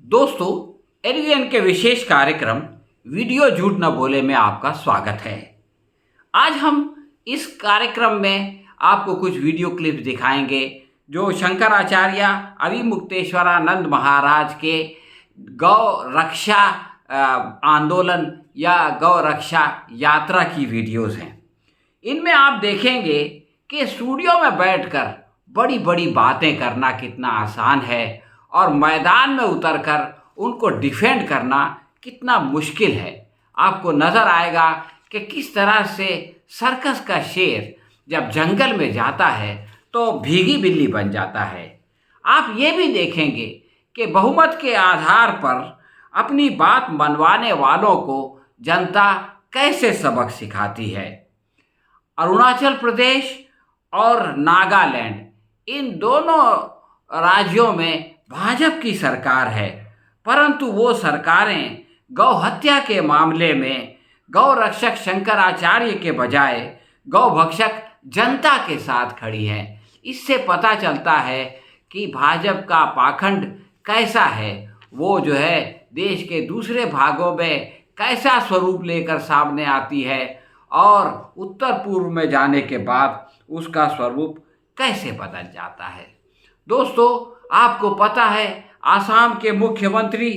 दोस्तों, एलवीएन के विशेष कार्यक्रम वीडियो झूठ न बोले में आपका स्वागत है। आज हम इस कार्यक्रम में आपको कुछ वीडियो क्लिप्स दिखाएंगे जो शंकराचार्य अविमुक्तेश्वरानंद महाराज के गौ रक्षा आंदोलन या गौ रक्षा यात्रा की वीडियोस हैं। इनमें आप देखेंगे कि स्टूडियो में बैठकर बड़ी बड़ी बातें करना कितना आसान है और मैदान में उतरकर उनको डिफेंड करना कितना मुश्किल है। आपको नज़र आएगा कि किस तरह से सर्कस का शेर जब जंगल में जाता है तो भीगी बिल्ली बन जाता है। आप ये भी देखेंगे कि बहुमत के आधार पर अपनी बात मनवाने वालों को जनता कैसे सबक सिखाती है। अरुणाचल प्रदेश और नागालैंड, इन दोनों राज्यों में भाजपा की सरकार है, परंतु वो सरकारें गौ हत्या के मामले में गौ रक्षक शंकराचार्य के बजाय गौ भक्षक जनता के साथ खड़ी हैं। इससे पता चलता है कि भाजपा का पाखंड कैसा है, वो जो है देश के दूसरे भागों में कैसा स्वरूप लेकर सामने आती है और उत्तर पूर्व में जाने के बाद उसका स्वरूप कैसे बदल जाता है। दोस्तों, आपको पता है आसाम के मुख्यमंत्री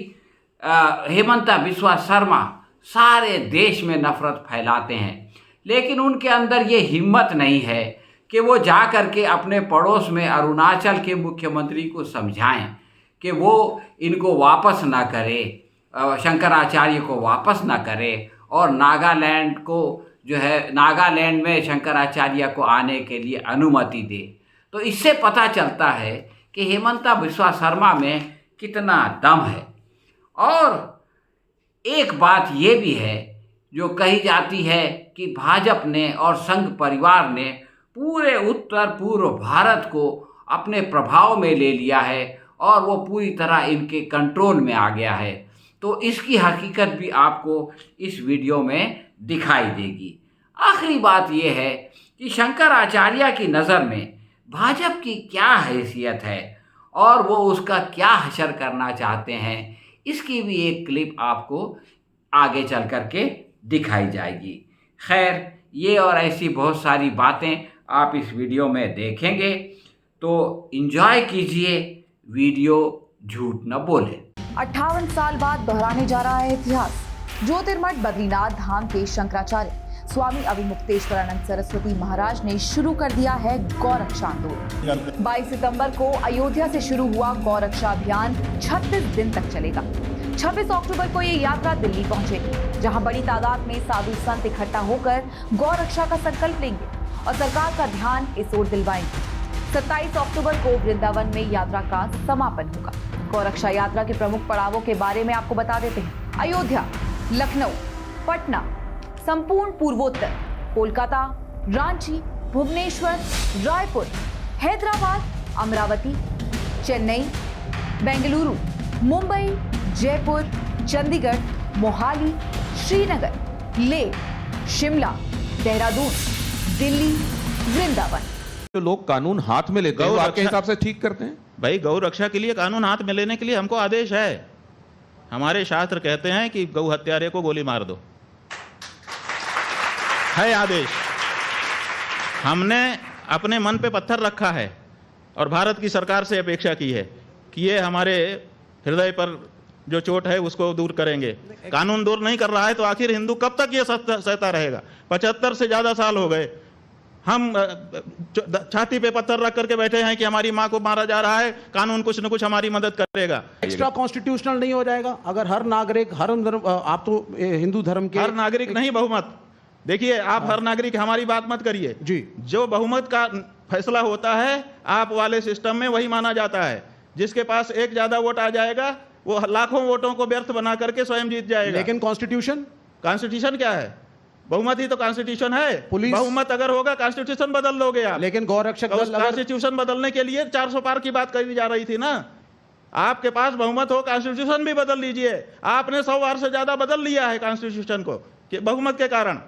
हेमंता बिस्वा शर्मा सारे देश में नफरत फैलाते हैं, लेकिन उनके अंदर ये हिम्मत नहीं है कि वो जा कर के अपने पड़ोस में अरुणाचल के मुख्यमंत्री को समझाएं कि वो इनको वापस ना करे, शंकराचार्य को वापस ना करे और नागालैंड को जो है नागालैंड में शंकराचार्य को आने के लिए अनुमति दे। तो इससे पता चलता है कि हेमंता बिस्वा शर्मा में कितना दम है। और एक बात ये भी है जो कही जाती है कि भाजपा ने और संघ परिवार ने पूरे उत्तर पूर्व भारत को अपने प्रभाव में ले लिया है और वो पूरी तरह इनके कंट्रोल में आ गया है। तो इसकी हकीकत भी आपको इस वीडियो में दिखाई देगी। आखिरी बात यह है कि शंकराचार्य की नज़र में भाजपा की क्या हैसियत है और वो उसका क्या हशर करना चाहते हैं, इसकी भी एक क्लिप आपको आगे चल कर के दिखाई जाएगी। खैर, ये और ऐसी बहुत सारी बातें आप इस वीडियो में देखेंगे, तो एंजॉय कीजिए वीडियो झूठ न बोले। 58 साल बाद दोहराने जा रहा है इतिहास। ज्योतिर्मठ बद्रीनाथ धाम के शंकराचार्य स्वामी अविमुक्तेश्वरानंद सरस्वती महाराज ने शुरू कर दिया है गौरक्षा आंदोलन। 22 सितंबर को अयोध्या से शुरू हुआ गौरक्षा अभियान 36 दिन तक चलेगा। 26 अक्टूबर को ये यात्रा दिल्ली पहुंचेगी, जहां बड़ी तादाद में साधु संत इकट्ठा होकर गौरक्षा का संकल्प लेंगे और सरकार का ध्यान इस ओर दिलवाएंगे। 27 अक्टूबर को वृंदावन में यात्रा का समापन होगा। गौरक्षा यात्रा के प्रमुख पड़ावों के बारे में आपको बता देते हैं। अयोध्या, लखनऊ, पटना, संपूर्ण पूर्वोत्तर, कोलकाता, रांची, भुवनेश्वर, रायपुर, हैदराबाद, अमरावती, चेन्नई, बेंगलुरु, मुंबई, जयपुर, चंडीगढ़, मोहाली, श्रीनगर, लेह, शिमला, देहरादून, दिल्ली, वृंदावन। जो लोग कानून हाथ में लेते हैं, आपके हिसाब से ठीक करते हैं? भाई, गौ रक्षा के लिए कानून हाथ में लेने के लिए हमको आदेश है। हमारे शास्त्र कहते हैं कि गौ हत्यारे को गोली मार दो, है आदेश। हमने अपने मन पे पत्थर रखा है और भारत की सरकार से अपेक्षा की है कि ये हमारे हृदय पर जो चोट है उसको दूर करेंगे। कानून दूर नहीं कर रहा है तो आखिर हिंदू कब तक ये सहता रहेगा? 75 से ज्यादा साल हो गए हम छाती पे पत्थर रख करके बैठे हैं कि हमारी माँ को मारा जा रहा है, कानून कुछ न कुछ हमारी मदद करेगा। एक्स्ट्रा कॉन्स्टिट्यूशनल नहीं हो जाएगा अगर हर नागरिक, हर आप तो हिंदू धर्म के हर नागरिक नहीं, बहुमत। देखिए, आप हर नागरिक हमारी बात मत करिए जी। जो बहुमत का फैसला होता है आप वाले सिस्टम में वही माना जाता है। जिसके पास एक ज्यादा वोट आ जाएगा वो लाखों वोटों को व्यर्थ बना करके स्वयं जीत जाएगा। लेकिन कॉन्स्टिट्यूशन क्या है? बहुमत ही तो कॉन्स्टिट्यूशन है। पुलिस बहुमत अगर होगा कॉन्स्टिट्यूशन बदल लोगे आप। लेकिन गौरक्षक कॉन्स्टिट्यूशन बदलने के लिए 400 पार की बात कही जा रही थी ना। आपके पास बहुमत हो, कॉन्स्टिट्यूशन भी बदल लीजिए। आपने 100 बार से ज्यादा बदल लिया है कॉन्स्टिट्यूशन को बहुमत के कारण।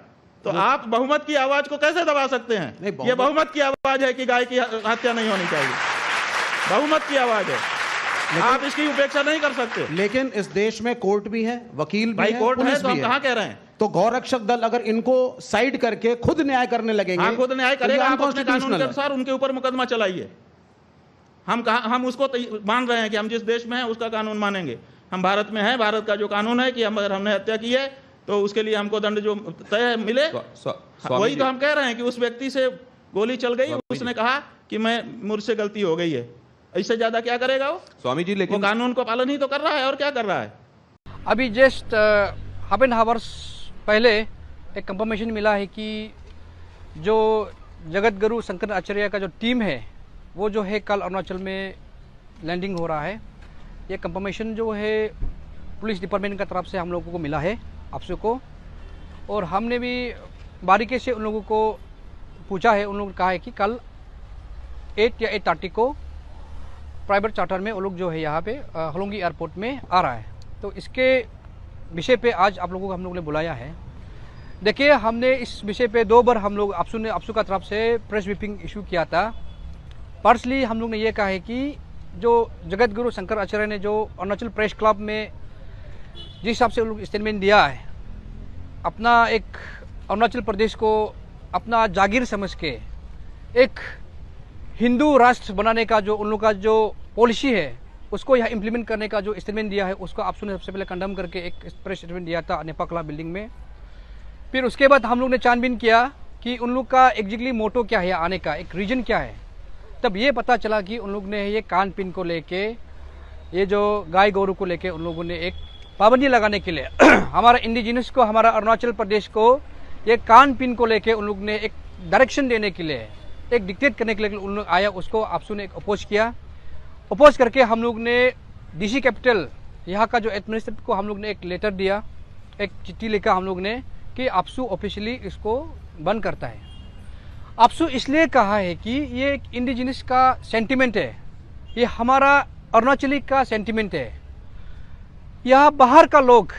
तो आप बहुमत की आवाज को कैसे दबा सकते हैं? ये बहुमत की आवाज है कि गाय की हत्या नहीं होनी चाहिए। बहुमत की आवाज है। आप इसकी उपेक्षा नहीं कर सकते। लेकिन इस देश में कोर्ट भी है, वकील भी भाई है, कोर्ट है पुलिस तो हम भी कहाँ कह रहे हैं? तो गौरक्षक दल अगर इनको साइड करके खुद न्याय करने लगेंगे, हाँ खुद न्याय तो ये करेगा। आप अपने कानून अनकॉन्स्टिट्यूशनल के है। अनुसार उनके ऊपर मुकदमा चलाइए। हम उसको मान रहे हैं कि हम जिस देश में हैं उसका कानून मानेंगे। हम भारत में हैं, भारत का जो कानून है कि हम अगर हमने हत्या की है तो उसके लिए हमको दंड जो तय मिले, वही तो हम कह रहे हैं कि उस व्यक्ति से गोली चल गई, उसने कहा कि मुझसे गलती हो गई है, इससे ज्यादा क्या करेगा वो? स्वामी जी वो लेकिन कानून को पालन ही तो कर रहा है, और क्या कर रहा है? अभी जस्ट हाफ एन हावर्स पहले एक कंफर्मेशन मिला है कि जो जगत गुरु शंकर आचार्य का जो टीम है वो जो है कल अरुणाचल में लैंडिंग हो रहा है। ये कंफर्मेशन जो है पुलिस डिपार्टमेंट का तरफ से हम लोगों को मिला है आपसे को, और हमने भी बारीकी से उन लोगों को पूछा है। उन लोगों ने कहा है कि कल 8 या 8:30 को प्राइवेट चार्टर में वो लोग जो है यहाँ पे होलोंगी एयरपोर्ट में आ रहा है। तो इसके विषय पे आज आप लोगों को हम लोगों ने बुलाया है। देखिए, हमने इस विषय पे 2 बार हम लोग आपसू का तरफ से प्रेस ब्रीफिंग इशू किया था। पर्सनली हम लोग ने ये कहा है कि जो जगत गुरु शंकर आचार्य ने जो अरुणाचल प्रेस क्लब में जिस हिसाब से उन लोग स्टेटमेंट दिया है, अपना एक अरुणाचल प्रदेश को अपना जागीर समझ के एक हिंदू राष्ट्र बनाने का जो उन लोग का जो पॉलिसी है उसको यहाँ इम्प्लीमेंट करने का जो स्टेटमेंट दिया है, उसको आपसू ने सबसे पहले कंडम करके एक प्रेस स्टेटमेंट दिया था नेपा क्लब बिल्डिंग में। फिर उसके बाद हम लोग ने छानबीन किया कि उन लोग का एग्जैक्टली मोटो क्या है आने का, एक रीजन क्या है। तब ये पता चला कि उन लोग ने ये कान पिन को लेके, ये जो गाय गोरू को लेके उन लोगों ने एक पाबंदी लगाने के लिए हमारा इंडिजिनस को, हमारा अरुणाचल प्रदेश को ये कान पिन को लेके उन लोग ने एक डायरेक्शन देने के लिए, एक डिक्टेट करने के लिए उन लोग आया। उसको आपसू ने एक अपोज किया। अपोज करके हम लोग ने डीसी कैपिटल यहाँ का जो एडमिनिस्ट्रेटिव को हम लोग ने एक लेटर दिया, एक चिट्ठी लिखा हम लोग ने कि आपसू ऑफिशियली इसको बंद करता है। आपसू इसलिए कहा है कि ये एक इंडिजिनस का सेंटिमेंट है, ये हमारा अरुणाचली का सेंटिमेंट है। यहाँ बाहर का लोग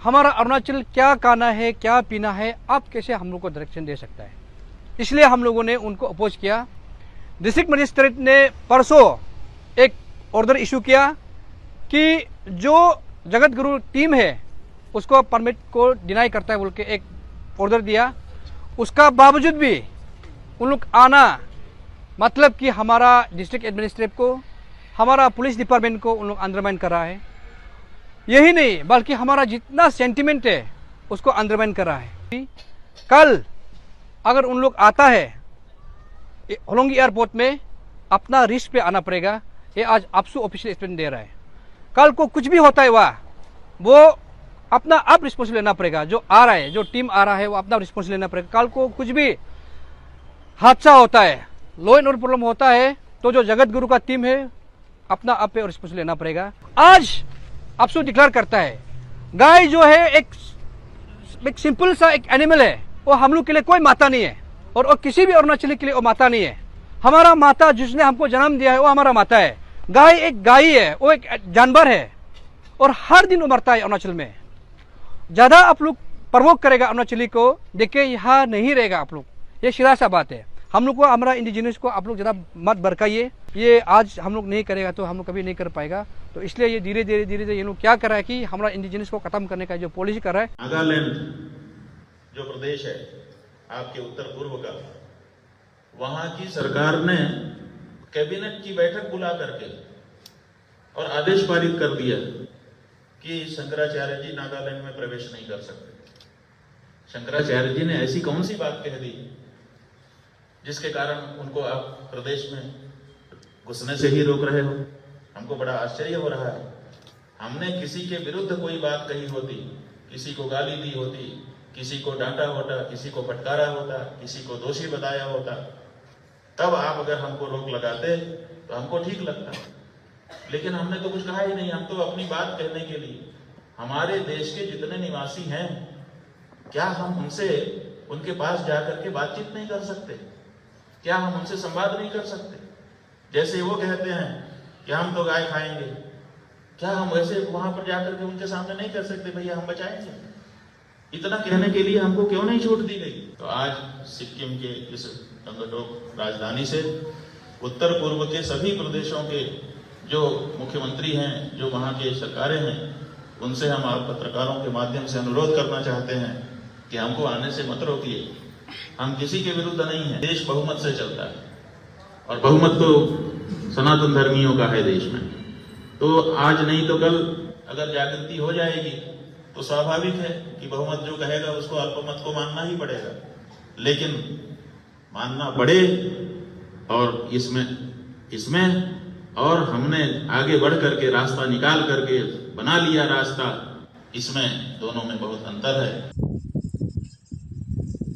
हमारा अरुणाचल क्या खाना है, क्या पीना है, आप कैसे हम लोग को डायरेक्शन दे सकता है। इसलिए हम लोगों ने उनको अपोज किया। डिस्ट्रिक्ट मजिस्ट्रेट ने परसों एक ऑर्डर इशू किया कि जो जगत गुरु टीम है उसको परमिट को डिनाई करता है बोल के एक ऑर्डर दिया। उसका बावजूद भी उन लोग आना, मतलब कि हमारा डिस्ट्रिक्ट एडमिनिस्ट्रेटिव को, हमारा पुलिस डिपार्टमेंट को उन लोग अंडरमाइन कर रहा है। यही नहीं बल्कि हमारा जितना सेंटिमेंट है उसको अंडरमाइन कर रहा है। कल अगर उन लोग आता है होलोंगी एयरपोर्ट में, अपना रिस्क पे आना पड़ेगा। ये आज आपसू ऑफिशियल स्टेटमेंट दे रहा है। कल को कुछ भी होता है वो अपना आप रिस्पॉन्सिबल लेना पड़ेगा। जो आ रहा है, जो टीम आ रहा है, वो अपना रिस्पॉन्सिबल लेना पड़ेगा। कल को कुछ भी हादसा होता है, लॉ एंड ऑर्डर प्रॉब्लम होता है, तो जो जगत गुरु का टीम है अपना आप पे रिस्पॉन्सिबल लेना पड़ेगा। आज आपसू डिक्लेयर करता है, गाय जो है एक सिंपल सा एक एनिमल है, वो हम लोग के लिए कोई माता नहीं है, और वो किसी भी अरुणाचली के लिए वो माता नहीं है। हमारा माता जिसने हमको जन्म दिया है वो हमारा माता है। गाय एक गाय है, वो एक जानवर है, और हर दिन वो मरता है अरुणाचल में। ज्यादा आप लोग प्रवोक करेगा अरुणाचली को, देखिए यहाँ नहीं रहेगा आप लोग। ये सीधा सा बात है। हम लोग को, हमारा इंडिजिनस को आप लोग ज़्यादा मत भड़काइए। ये आज हम लोग नहीं करेगा तो हम लोग कभी नहीं कर पाएगा। तो इसलिए ये धीरे धीरे ये लोग क्या कर रहा है कि हमारा इंडिजिनस को खत्म करने का जो पॉलिसी कर रहा है। नागालैंड जो प्रदेश है आपके उत्तर पूर्व का, वहां की सरकार ने कैबिनेट की बैठक बुला करके और आदेश पारित कर दिया कि शंकराचार्य जी नागालैंड में प्रवेश नहीं कर सकते। शंकराचार्य जी ने ऐसी कौन सी बात कह दी जिसके कारण उनको आप प्रदेश में घुसने से ही रोक रहे हो? हमको बड़ा आश्चर्य हो रहा है। हमने किसी के विरुद्ध कोई बात कही होती, किसी को गाली दी होती, किसी को डांटा होता, किसी को फटकारा होता, किसी को दोषी बताया होता, तब आप अगर हमको रोक लगाते तो हमको ठीक लगता। लेकिन हमने तो कुछ कहा ही नहीं। हम तो अपनी बात कहने के लिए, हमारे देश के जितने निवासी हैं, क्या हम उनसे, उनके पास जाकर के बातचीत नहीं कर सकते? क्या हम उनसे संवाद नहीं कर सकते? जैसे वो कहते हैं कि हम तो गाय खाएंगे, क्या हम वैसे वहां पर जाकर के उनके सामने नहीं कर सकते, भैया हम बचाएंगे? इतना कहने के लिए हमको क्यों नहीं छूट दी गई? तो आज सिक्किम के इस गंगटोक राजधानी से उत्तर पूर्व के सभी प्रदेशों के जो मुख्यमंत्री हैं, जो वहाँ के सरकारें हैं, उनसे हम आप पत्रकारों के माध्यम से अनुरोध करना चाहते हैं कि हमको आने से मत रोकिए। हम किसी के विरुद्ध नहीं हैं। देश बहुमत से चलता है और बहुमत तो सनातन धर्मियों का है देश में। तो आज नहीं तो कल अगर जागृति हो जाएगी तो स्वाभाविक है कि बहुमत जो कहेगा उसको अल्पमत को मानना ही पड़ेगा, लेकिन मानना पड़े और इसमें और हमने आगे बढ़ करके रास्ता निकाल करके बना लिया रास्ता, इसमें दोनों में बहुत अंतर है।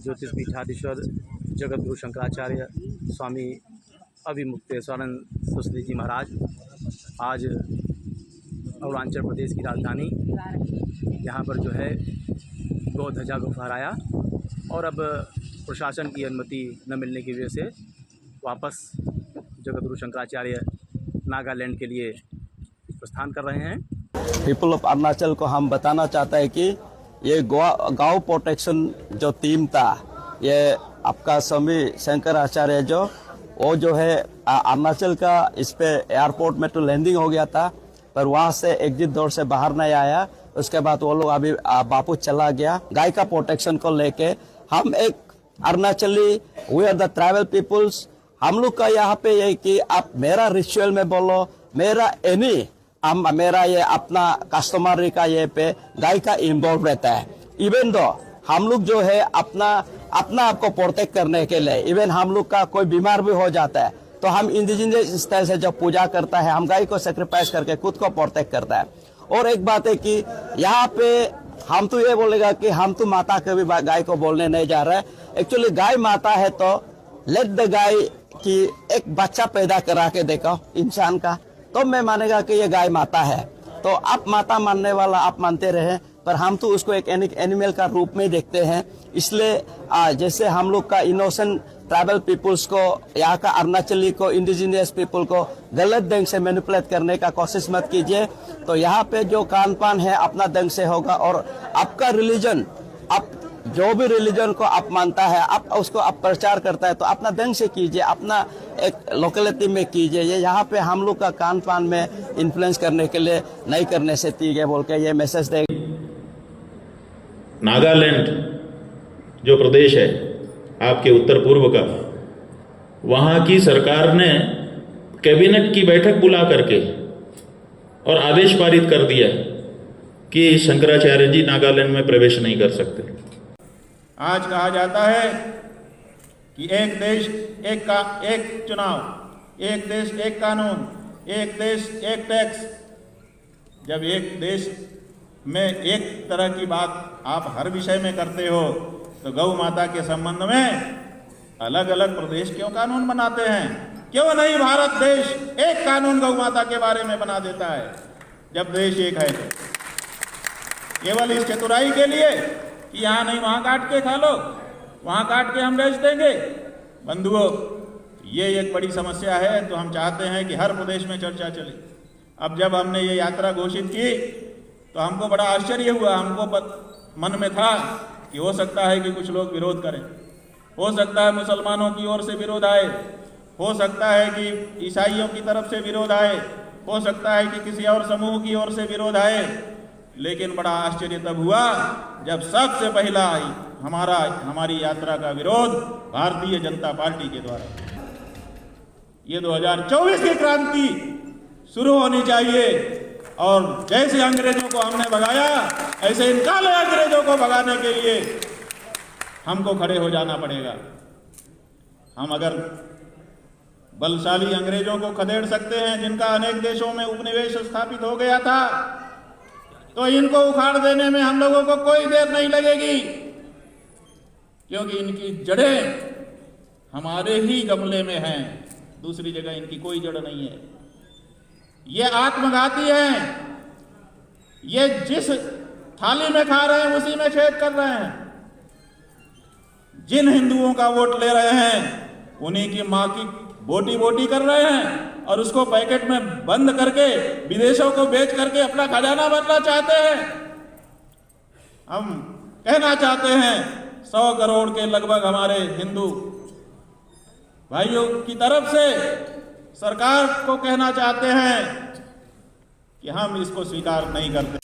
ज्योतिष पीठाधीश्वर जगत गुरु शंकराचार्य स्वामी अभिमुक्तेश्वरानंद सरस्वती जी महाराज आज अरुणाचल प्रदेश की राजधानी यहाँ पर जो है गौ ध्वजा को फहराया और अब प्रशासन की अनुमति न मिलने की वजह से वापस जगत गुरु शंकराचार्य नागालैंड के लिए प्रस्थान कर रहे हैं। पीपल ऑफ अरुणाचल को हम बताना चाहते हैं कि ये गांव प्रोटेक्शन जो टीम था, ये आपका स्वामी शंकराचार्य वो जो है अरुणाचल का इस पे एयरपोर्ट में तो लैंडिंग हो गया था, पर वहाँ से एग्जिट डोर से बाहर नहीं आया। उसके बाद वो लोग अभी वापस चला गया। गाय का प्रोटेक्शन को लेके हम एक Arunachali, we are the tribal peoples, हम लोग का यहाँ पे ये कि आप मेरा रिचुअल में बोलो, मेरा मेरा ये अपना कस्टमरी का ये पे गाय का इन्वॉल्व रहता है। इवन दो हम लोग जो है अपना आप को प्रोटेक्ट करने के लिए, इवन हम लोग का कोई बीमार भी हो जाता है तो हम इंडिजिनियस स्टाइल से जब पूजा करता है, हम गाय को सेक्रीफाइस करके खुद को प्रोटेक्ट करता है। और एक बात है कि यहाँ पे हम तो ये बोलेगा कि हम तो माता कभी गाय को बोलने नहीं जा रहे। एक्चुअली गाय माता है तो लेट द गाय की एक बच्चा पैदा करा के देखो इंसान का, तो मैं मानेगा कि ये गाय माता है। तो आप माता मानने वाला आप मानते रहे, पर हम तो उसको एक एनिमल का रूप में देखते हैं। इसलिए जैसे हम लोग का इनोसेंट ट्राइबल पीपुल्स को, यहाँ का अरुणाचली को, इंडिजिनियस पीपल को गलत ढंग से मैनिपुलेट करने का कोशिश मत कीजिए। तो यहाँ पे जो खान पान है अपना ढंग से होगा और आपका रिलीजन, आप जो भी रिलीजन को आप मानता है, आप उसको आप प्रचार करता है तो अपना ढंग से कीजिए, अपना एक लोकेलिटी में कीजिए। ये यहाँ पे हम लोग का खान पान में इन्फ्लुएंस करने के लिए नहीं करने से ठीक है बोल के ये मैसेज दे। नागालैंड जो प्रदेश है आपके उत्तर पूर्व का, वहाँ की सरकार ने कैबिनेट की बैठक बुला करके और आदेश पारित कर दिया कि शंकराचार्य जी नागालैंड में प्रवेश नहीं कर सकते। आज कहा जाता है कि एक देश एक चुनाव, एक देश एक कानून, एक देश एक टैक्स। जब एक देश में एक तरह की बात आप हर विषय में करते हो तो गौ माता के संबंध में अलग अलग प्रदेश क्यों कानून बनाते हैं? क्यों नहीं भारत देश एक कानून गौ माता के बारे में बना देता है जब देश एक है तो? केवल इस चतुराई के लिए कि यहाँ नहीं वहाँ काट के खा लो, वहाँ काट के हम बेच देंगे। बंधुओं, ये एक बड़ी समस्या है। तो हम चाहते हैं कि हर प्रदेश में चर्चा चले। अब जब हमने ये यात्रा घोषित की तो हमको बड़ा आश्चर्य हुआ। हमको मन में था कि हो सकता है कि कुछ लोग विरोध करें, हो सकता है मुसलमानों की ओर से विरोध आए, हो सकता है कि ईसाइयों की तरफ से विरोध आए, हो सकता है कि किसी और समूह की ओर से विरोध आए। लेकिन बड़ा आश्चर्य तब हुआ जब सबसे पहला हमारी यात्रा का विरोध भारतीय जनता पार्टी के द्वारा। ये 2024 की क्रांति शुरू होनी चाहिए और जैसे अंग्रेजों को हमने भगाया ऐसे इन काले अंग्रेजों को भगाने के लिए हमको खड़े हो जाना पड़ेगा। हम अगर बलशाली अंग्रेजों को खदेड़ सकते हैं, जिनका अनेक देशों में उपनिवेश स्थापित हो गया था, तो इनको उखाड़ देने में हम लोगों को कोई देर नहीं लगेगी, क्योंकि इनकी जड़ें हमारे ही गमले में हैं, दूसरी जगह इनकी कोई जड़ नहीं है। ये आत्मघाती हैं, ये जिस थाली में खा रहे हैं उसी में छेद कर रहे हैं। जिन हिंदुओं का वोट ले रहे हैं उन्हीं की माँ की बोटी कर रहे हैं और उसको पैकेट में बंद करके विदेशों को बेच करके अपना खजाना भरना चाहते हैं। हम कहना चाहते हैं 100 करोड़ के लगभग हमारे हिंदू भाइयों की तरफ से सरकार को कहना चाहते हैं कि हम इसको स्वीकार नहीं करते।